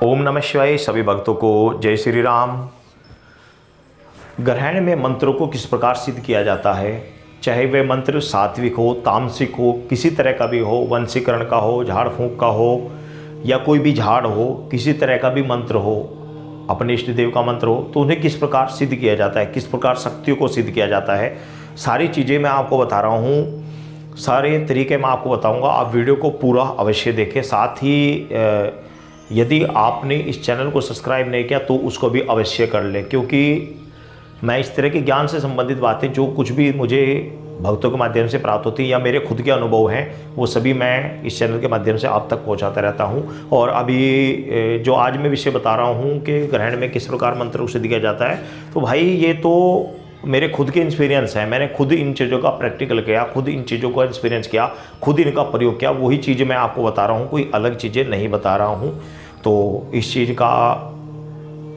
ओम नमः शिवाय। सभी भक्तों को जय श्री राम। ग्रहण में मंत्रों को किस प्रकार सिद्ध किया जाता है, चाहे वह मंत्र सात्विक हो, तामसिक हो, किसी तरह का भी हो, वंशीकरण का हो, झाड़ फूंक का हो, या कोई भी झाड़ हो, किसी तरह का भी मंत्र हो, अपने इष्ट देव का मंत्र हो, तो उन्हें किस प्रकार सिद्ध किया जाता है, किस प्रकार शक्तियों को सिद्ध किया जाता है, सारी चीज़ें मैं आपको बता रहा हूँ। सारे तरीके मैं आपको बताऊँगा। आप वीडियो को पूरा अवश्य देखें। साथ ही यदि आपने इस चैनल को सब्सक्राइब नहीं किया तो उसको भी अवश्य कर लें, क्योंकि मैं इस तरह के ज्ञान से संबंधित बातें जो कुछ भी मुझे भक्तों के माध्यम से प्राप्त होती है या मेरे खुद के अनुभव हैं, वो सभी मैं इस चैनल के माध्यम से आप तक पहुंचाता रहता हूं। और अभी जो आज मैं विषय बता रहा हूं कि ग्रहण में किस प्रकार मंत्र को सिद्ध किया जाता है, तो भाई ये तो मेरे खुद के एक्सपीरियंस है। मैंने खुद इन चीज़ों का प्रैक्टिकल किया, खुद इन चीज़ों का एक्सपीरियंस किया, खुद इनका प्रयोग किया, वही चीज़ें मैं आपको बता रहा हूँ, कोई अलग चीज़ें नहीं बता रहा हूँ। तो इस चीज़ का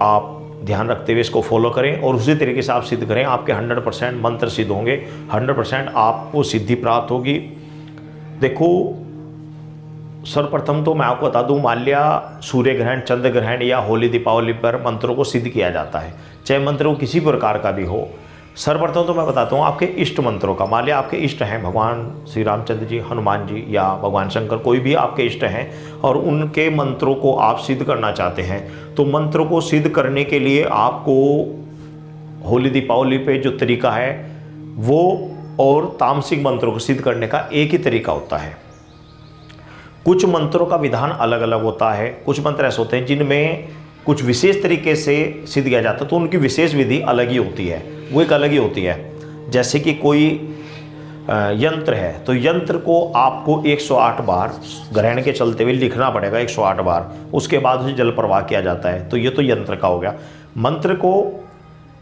आप ध्यान रखते हुए इसको फॉलो करें और उसी तरीके से आप सिद्ध करें। आपके 100% मंत्र सिद्ध होंगे, 100% आपको सिद्धि प्राप्त होगी। देखो, सर्वप्रथम तो मैं आपको बता दूं, मान लिया सूर्य ग्रहण, चंद्र ग्रहण या होली दीपावली पर मंत्रों को सिद्ध किया जाता है, चाहे मंत्र वो किसी प्रकार का भी हो। सर्वप्रथम तो मैं बताता हूँ आपके इष्ट मंत्रों का। मान लिया आपके इष्ट हैं भगवान श्री रामचंद्र जी, हनुमान जी या भगवान शंकर, कोई भी आपके इष्ट हैं और उनके मंत्रों को आप सिद्ध करना चाहते हैं, तो मंत्रों को सिद्ध करने के लिए आपको होली दीपावली पे जो तरीका है वो और तामसिक मंत्रों को सिद्ध करने का एक ही तरीका होता है। कुछ मंत्रों का विधान अलग अलग होता है। कुछ मंत्र ऐसे होते हैं जिनमें कुछ विशेष तरीके से सिद्ध किया जाता है, तो उनकी विशेष विधि अलग ही होती है, वो एक अलग ही होती है। जैसे कि कोई यंत्र है, तो यंत्र को आपको 108 बार ग्रहण के चलते हुए लिखना पड़ेगा, 108 बार, उसके बाद उसे जल प्रवाह किया जाता है। तो ये तो यंत्र का हो गया। मंत्र को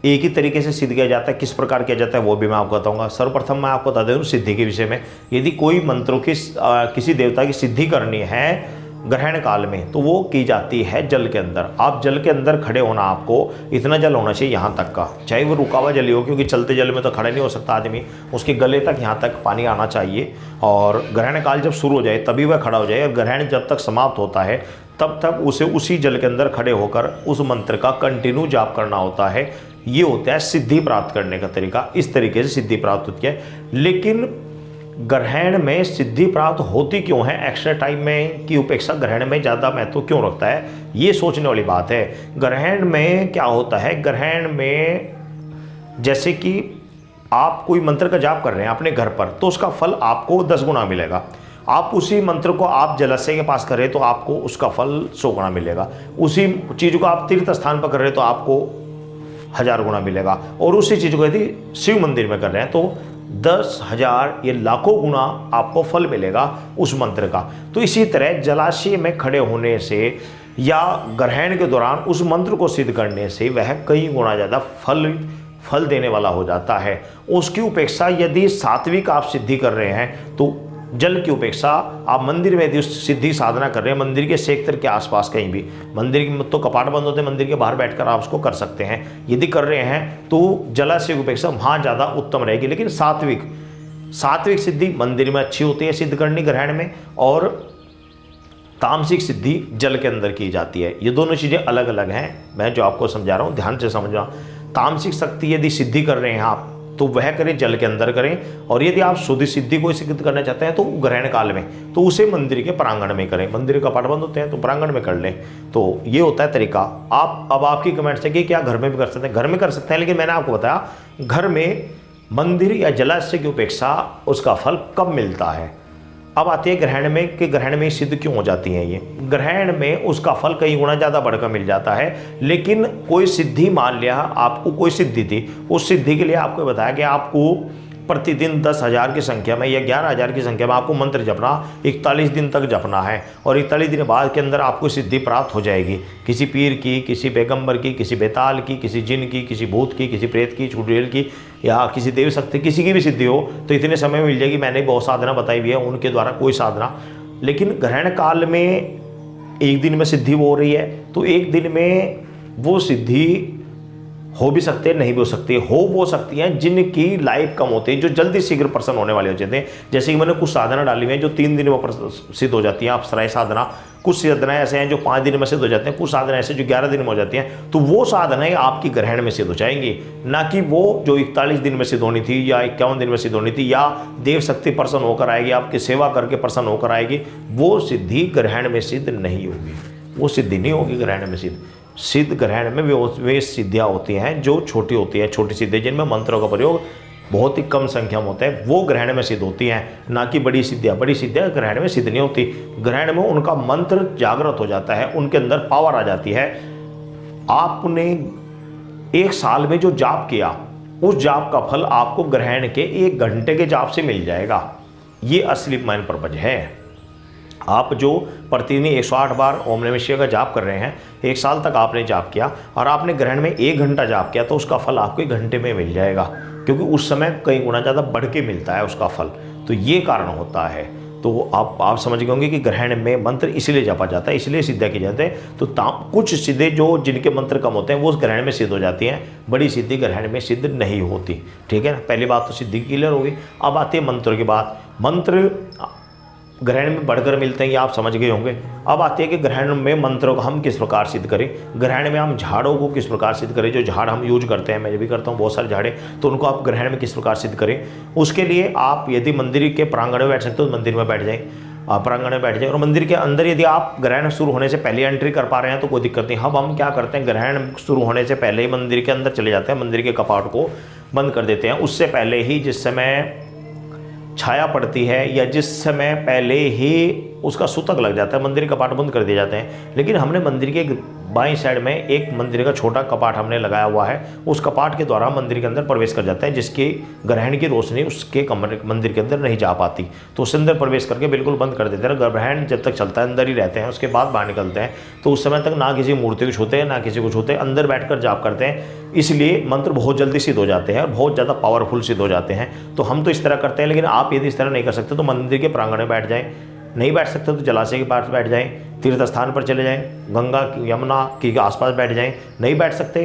एक ही तरीके से सिद्ध किया जाता है। किस प्रकार किया जाता है वो भी मैं आपको बताऊंगा। सर्वप्रथम मैं आपको बता दूं सिद्धि के विषय में। यदि कोई मंत्रों की किसी देवता की सिद्धि करनी है ग्रहण काल में, तो वो की जाती है जल के अंदर। आप जल के अंदर खड़े होना, आपको इतना जल होना चाहिए यहाँ तक का, चाहे वो रुका हुआ जल ही हो, क्योंकि चलते जल में तो खड़े नहीं हो सकता आदमी, उसके गले तक यहाँ तक पानी आना चाहिए। और ग्रहण काल जब शुरू हो जाए तभी वह खड़ा हो जाए, और ग्रहण जब तक समाप्त होता है तब तक उसे उसी जल के अंदर खड़े होकर उस मंत्र का कंटिन्यू जाप करना होता है। ये होता है सिद्धि प्राप्त करने का तरीका। इस तरीके से सिद्धि प्राप्त होती है। लेकिन ग्रहण में सिद्धि प्राप्त होती क्यों है, एक्स्ट्रा टाइम में की उपेक्षा ग्रहण में ज़्यादा महत्व क्यों रखता है, ये सोचने वाली बात है। ग्रहण में क्या होता है, ग्रहण में जैसे कि आप कोई मंत्र का जाप कर रहे हैं अपने घर पर, तो उसका फल आपको 10 गुना मिलेगा। आप उसी मंत्र को आप जलाशय के पास कर रहे हैं तो आपको उसका फल 100 गुना मिलेगा। उसी चीज़ को आप तीर्थ स्थान पर कर रहे हैं तो आपको 1000 गुना मिलेगा। और उसी चीज़ को यदि शिव मंदिर में कर रहे हैं तो 10,000 ये लाखों गुना आपको फल मिलेगा उस मंत्र का। तो इसी तरह जलाशय में खड़े होने से या ग्रहण के दौरान उस मंत्र को सिद्ध करने से वह कई गुना ज़्यादा फल देने वाला हो जाता है। उसकी उपेक्षा यदि सात्विक आप सिद्धि कर रहे हैं तो जल की उपेक्षा आप मंदिर में यदि सिद्धि साधना कर रहे हैं, मंदिर के क्षेत्र के आसपास कहीं भी, मंदिर में तो कपाट बंद होते हैं, मंदिर के बाहर बैठकर आप उसको कर सकते हैं। यदि कर रहे हैं तो जलाशय की उपेक्षा वहाँ ज़्यादा उत्तम रहेगी। लेकिन सात्विक सिद्धि मंदिर में अच्छी होती है सिद्ध करनी ग्रहण में, और तामसिक सिद्धि जल के अंदर की जाती है। ये दोनों चीज़ें अलग अलग हैं, मैं जो आपको समझा रहा हूँ ध्यान से समझना। तामसिक शक्ति यदि सिद्धि कर रहे हैं आप तो वह करें जल के अंदर करें, और यदि आप शुद्ध सिद्धि को सिद्ध करना चाहते हैं तो ग्रहण काल में, तो उसे मंदिर के प्रांगण में करें। मंदिर का कपाट बंद होते हैं तो प्रांगण में कर लें। तो ये होता है तरीका। अब आपकी कमेंट्स है कि क्या घर में भी कर सकते हैं? घर में कर सकते हैं, लेकिन मैंने आपको बताया घर में मंदिर या जलाशय की उपेक्षा उसका फल कब मिलता है। अब आती है ग्रहण में कि ग्रहण में सिद्ध क्यों हो जाती हैं ये। ग्रहण में उसका फल कई गुना ज़्यादा बढ़कर मिल जाता है। लेकिन कोई सिद्धि, मान लिया आपको कोई सिद्धि थी, उस सिद्धि के लिए आपको बताया कि आपको प्रतिदिन 10,000 की संख्या में या 11,000 की संख्या में आपको मंत्र जपना 41 दिन तक जपना है, और 41 दिन बाद के अंदर आपको सिद्धि प्राप्त हो जाएगी। किसी पीर की, किसी पैगंबर की, किसी बेताल की, किसी जिन की, किसी भूत की, किसी प्रेत की, चुड़ैल की, या किसी देव शक्ति, किसी की भी सिद्धि हो तो इतने समय में मिल जाएगी। मैंने बहुत साधना बताई हुई है, उनके द्वारा कोई साधना। लेकिन ग्रहण काल में एक दिन में सिद्धि हो रही है तो एक दिन में वो सिद्धि हो भी सकते हैं, नहीं भी हो सकती है। हो वो सकती हैं जिनकी लाइफ कम होती है, जो जल्दी शीघ्र प्रसन्न होने वाले हो जाते हैं। जैसे कि मैंने कुछ साधना डाली हुई हैं जो 3 दिन में सिद्ध हो जाती हैं, अप्सराएं साधना। कुछ साधनाएं ऐसे हैं जो 5 दिन में सिद्ध हो जाते हैं, कुछ साधनाएं ऐसे जो 11 दिन में हो जाती हैं। तो वो साधनाएं आपकी ग्रहण में सिद्ध हो जाएंगी, ना कि वो जो 41 दिन में सिद्ध होनी थी या 51 दिन में सिद्ध होनी थी, या देव शक्ति प्रसन्न होकर आएगी, आपकी सेवा करके प्रसन्न होकर आएगी। वो सिद्धि ग्रहण में सिद्ध नहीं होगी, वो सिद्धि नहीं होगी ग्रहण में सिद्ध। सिद्ध ग्रहण में वे सिद्धियाँ होती हैं जो छोटी होती हैं, छोटी सिद्धियाँ जिनमें मंत्रों का प्रयोग बहुत ही कम संख्या में होता है, वो ग्रहण में सिद्ध होती हैं, ना कि बड़ी सिद्धियाँ। बड़ी सिद्धियाँ ग्रहण में सिद्ध नहीं होती। ग्रहण में उनका मंत्र जागृत हो जाता है, उनके अंदर पावर आ जाती है। आपने 1 साल में जो जाप किया, उस जाप का फल आपको ग्रहण के 1 घंटे के जाप से मिल जाएगा। ये असली माइन पर्पज है। आप जो प्रतिदिन 108 बार ओम नमः शिवाय का जाप कर रहे हैं, 1 साल तक आपने जाप किया और आपने ग्रहण में 1 घंटा जाप किया, तो उसका फल आपको 1 घंटे में मिल जाएगा, क्योंकि उस समय कई गुना ज़्यादा बढ़ के मिलता है उसका फल। तो ये कारण होता है। तो आप समझ गए होंगे कि ग्रहण में मंत्र इसलिए जपा जाता है, इसलिए सिद्धियाँ की जाते हैं। तो कुछ सिद्धि जो जिनके मंत्र कम होते हैं वो ग्रहण में सिद्ध हो जाती हैं, बड़ी सिद्धि ग्रहण में सिद्ध नहीं होती। ठीक है ना, पहली बात तो सिद्धि क्लियर होगी। अब आती है मंत्रों की बात। मंत्र ग्रहण में बढ़कर मिलते हैं, ये आप समझ गए होंगे। अब आती है कि ग्रहण में मंत्रों को हम किस प्रकार सिद्ध करें, ग्रहण में हम झाड़ों को किस प्रकार सिद्ध करें। जो झाड़ हम यूज करते हैं, मैं भी करता हूँ बहुत सारे झाड़े, तो उनको आप ग्रहण में किस प्रकार सिद्ध करें। उसके लिए आप यदि मंदिर के प्रांगण में बैठ सकते हो तो मंदिर में बैठ जाएं, आप प्रांगण में बैठ जाएं। और मंदिर के अंदर यदि आप ग्रहण शुरू होने से पहले एंट्री कर पा रहे हैं तो कोई दिक्कत नहीं। अब हम क्या करते हैं, ग्रहण शुरू होने से पहले ही मंदिर के अंदर चले जाते हैं, मंदिर के कपाट को बंद कर देते हैं। उससे पहले ही जिस समय छाया पड़ती है या जिस समय पहले ही उसका सूतक लग जाता है, मंदिर के कपाट बंद कर दिए जाते हैं। लेकिन हमने मंदिर के बाईं साइड में एक मंदिर का छोटा कपाट हमने लगाया हुआ है, उस कपाट के द्वारा मंदिर के अंदर प्रवेश कर जाता है, जिसकी ग्रहण की रोशनी उसके कमरे मंदिर के अंदर नहीं जा पाती। तो उसके अंदर प्रवेश करके बिल्कुल बंद कर देते हैं। ग्रहण जब तक चलता है अंदर ही रहते हैं, उसके बाद बाहर निकलते हैं। तो उस समय तक ना किसी मूर्ति को छूते हैं ना किसी को छूते हैं, अंदर बैठकर जाप करते हैं। इसलिए मंत्र बहुत जल्दी सिद्ध हो जाते हैं और बहुत ज़्यादा पावरफुल सिद्ध हो जाते हैं। तो हम तो इस तरह करते हैं, लेकिन आप यदि इस तरह नहीं कर सकते तो मंदिर के प्रांगण में बैठ जाएं। नहीं बैठ सकते तो जलाशय के पास बैठ जाएं, तीर्थ स्थान पर चले जाएं, गंगा यमुना के आसपास बैठ जाएं। नहीं बैठ सकते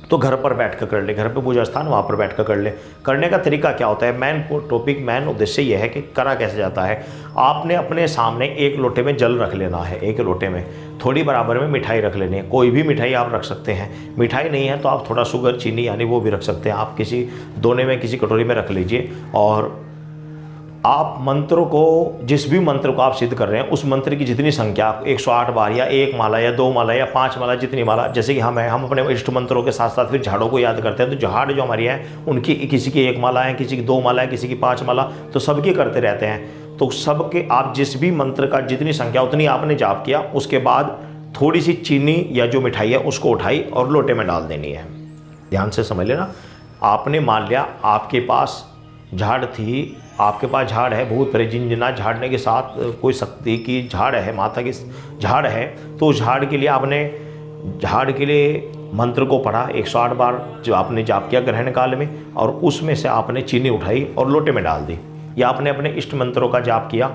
तो घर पर बैठ कर ले, घर पे पूजा स्थान वहाँ पर बैठ कर ले। करने का तरीका क्या होता है, मेन उद्देश्य यह है कि करा कैसे जाता है। आपने अपने सामने 1 लोटे में जल रख लेना है, 1 लोटे में थोड़ी बराबर में मिठाई रख लेनी है। कोई भी मिठाई आप रख सकते हैं, मिठाई नहीं है तो आप थोड़ा शुगर चीनी यानी वो भी रख सकते हैं। आप किसी दोने में किसी कटोरी में रख लीजिए और आप मंत्रों को, जिस भी मंत्र को आप सिद्ध कर रहे हैं, उस मंत्र की जितनी संख्या 108 बार या 1 माला या 2 माला या 5 माला, जितनी माला, जैसे कि हम अपने इष्ट मंत्रों के साथ साथ फिर झाड़ों को याद करते हैं। तो झाड़ जो हमारी है उनकी किसी की 1 माला है, किसी की 2 माला है, किसी की 5 माला, तो सबकी करते रहते हैं। तो सबके आप जिस भी मंत्र का जितनी संख्या उतनी आपने जाप किया, उसके बाद थोड़ी सी चीनी या जो मिठाई है उसको उठाई और लोटे में डाल देनी है। ध्यान से समझ लेना। आपने मान लिया आपके पास झाड़ थी, आपके पास झाड़ है, भूत प्रेत जिनजिना झाड़ने के साथ कोई शक्ति की झाड़ है, माता की झाड़ है, तो उस झाड़ के लिए आपने झाड़ के लिए मंत्र को पढ़ा 108 बार जो आपने जाप किया ग्रहण काल में, और उसमें से आपने चीनी उठाई और लोटे में डाल दी, या आपने अपने इष्ट मंत्रों का जाप किया।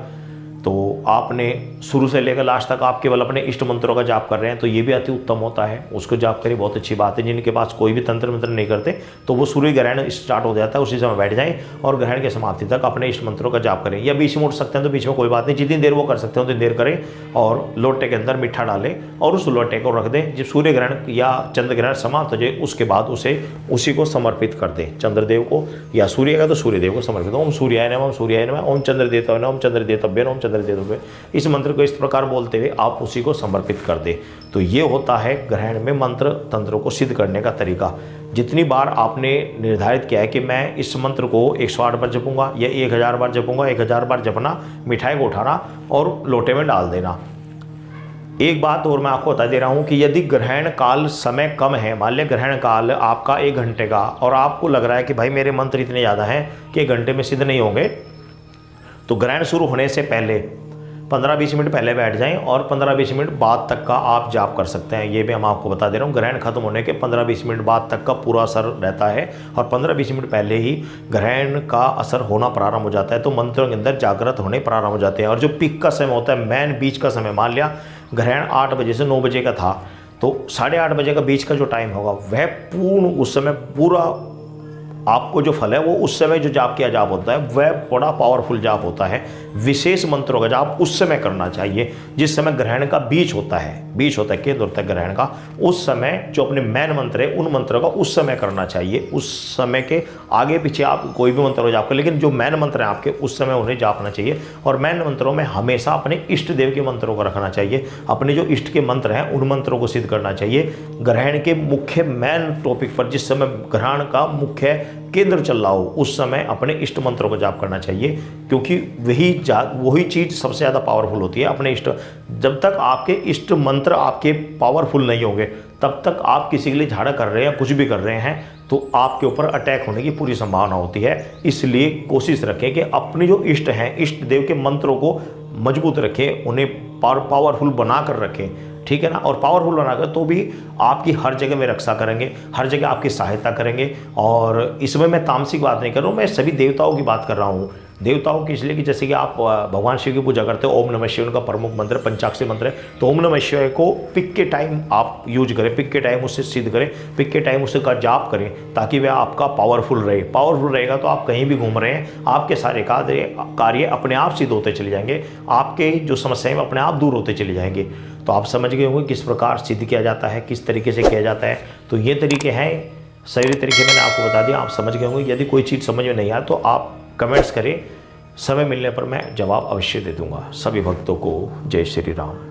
तो आपने शुरू से लेकर लास्ट तक आप केवल अपने इष्ट मंत्रों का जाप कर रहे हैं, तो ये भी अति उत्तम होता है, उसको जाप करें, बहुत अच्छी बात है। जिनके पास कोई भी तंत्र मंत्र नहीं करते तो वो सूर्य ग्रहण स्टार्ट हो जाता है, उसी समय बैठ जाएं और ग्रहण के समाप्ति तक अपने इष्ट मंत्रों का जाप करें, या बीच में उठ सकते हैं तो बीच में कोई बात नहीं, जितनी देर वो कर सकते हो उतनी देर करें। और लोटे के अंदर मीठा डालें और उस लोटे को रख दें। जब सूर्य ग्रहण या चंद्र ग्रहण समाप्त हो जाए उसके बाद उसी को समर्पित कर दें, चंद्रदेव को, या सूर्य का तो सूर्यदेव को समर्पित। ओम सूर्याय नमः, ओम सूर्याय नमः, ओम चंद्रदेवताय नमः, ओम चंद्रदेवतभ्य नमः, ओम चंद्रदेवतभ्य। इस मंत्र को इस प्रकार बोलते हुए आप उसी को समर्पित कर दें। तो ये होता है ग्रहण में मंत्र तंत्रों को सिद्ध करने का तरीका। जितनी बार आपने निर्धारित किया है कि मैं इस मंत्र को 108 बार जपूंगा या 1000 बार जपूंगा, 1000 बार जपना, मिठाई को उठाना और लोटे में डाल देना। एक बात और मैं आपको बता दे रहा हूँ कि यदि ग्रहण काल समय कम है, मान लिया ग्रहण काल आपका 1 घंटे का, और आपको लग रहा है कि भाई मेरे मंत्र इतने ज़्यादा हैं कि 1 घंटे में सिद्ध नहीं होंगे, तो ग्रहण शुरू होने से पहले 15-20 मिनट पहले बैठ जाएं और 15-20 मिनट बाद तक का आप जाप कर सकते हैं। ये भी हम आपको बता दे रहा हूँ, ग्रहण खत्म होने के 15-20 मिनट बाद तक का पूरा असर रहता है, और 15-20 मिनट पहले ही ग्रहण का असर होना प्रारंभ हो जाता है, तो मंत्रों के अंदर जागृत होने प्रारंभ हो जाते हैं। और जो पीक का समय होता है, मैन बीच का समय, मान लिया ग्रहण 8 बजे से 9 बजे का था, तो 8:30 बजे का बीच का जो टाइम होगा वह पूर्ण उस समय पूरा आपको जो फल है वो उस समय जो जाप किया जाप होता है वह बड़ा पावरफुल जाप होता है। विशेष मंत्रों का जाप उस समय करना चाहिए जिस समय ग्रहण का बीच होता है केंद्र होता है ग्रहण का। उस समय जो अपने मेन मंत्र है उन मंत्रों का उस समय करना चाहिए। उस समय के आगे पीछे आप कोई भी मंत्र जाप कर, लेकिन जो मेन मंत्र हैं आपके उस समय उन्हें जापना चाहिए। और मेन मंत्रों में हमेशा अपने इष्ट देव के मंत्रों को रखना चाहिए। अपने जो इष्ट के मंत्र हैं उन मंत्रों को सिद्ध करना चाहिए। ग्रहण के मुख्य मेन टॉपिक पर जिस समय ग्रहण का मुख्य केंद्र चल रहा हो उस समय अपने इष्ट मंत्रों को जाप करना चाहिए, क्योंकि वही चीज़ सबसे ज़्यादा पावरफुल होती है। अपने इष्ट, जब तक आपके इष्ट मंत्र आपके पावरफुल नहीं होंगे तब तक आप किसी के लिए झाड़ा कर रहे हैं, कुछ भी कर रहे हैं तो आपके ऊपर अटैक होने की पूरी संभावना होती है। इसलिए कोशिश रखें कि अपने जो इष्ट हैं, इष्ट देव के मंत्रों को मजबूत रखें, उन्हें पावरफुल बना कर रखें, ठीक है ना। और पावरफुल बनाकर तो भी आपकी हर जगह में रक्षा करेंगे, हर जगह आपकी सहायता करेंगे। और इसमें मैं तामसिक बात नहीं कर रहा हूँ, मैं सभी देवताओं की बात कर रहा हूँ। देवताओं की इसलिए कि जैसे कि आप भगवान शिव की पूजा करते हो, ओम नमः शिवाय उनका प्रमुख मंत्र पंचाक्षरी मंत्र है, तो ओम नमः शिवाय को पिक के टाइम आप यूज करें, पिक के टाइम उससे सिद्ध करें, पिक के टाइम उससे का जाप करें, ताकि वह आपका पावरफुल रहे। पावरफुल रहेगा तो आप कहीं भी घूम रहे हैं आपके सारे कार्य अपने आप सिद्ध होते चले जाएंगे, आपके जो समस्याएं अपने आप दूर होते चले जाएंगे। तो आप समझ गए होंगे किस प्रकार सिद्ध किया जाता है, किस तरीके से किया जाता है। तो ये तरीके हैं, सही तरीके मैंने आपको बता दिया, आप समझ गए होंगे। यदि कोई चीज़ समझ में नहीं आया तो आप कमेंट्स करें, समय मिलने पर मैं जवाब अवश्य दे दूंगा। सभी भक्तों को जय श्री राम।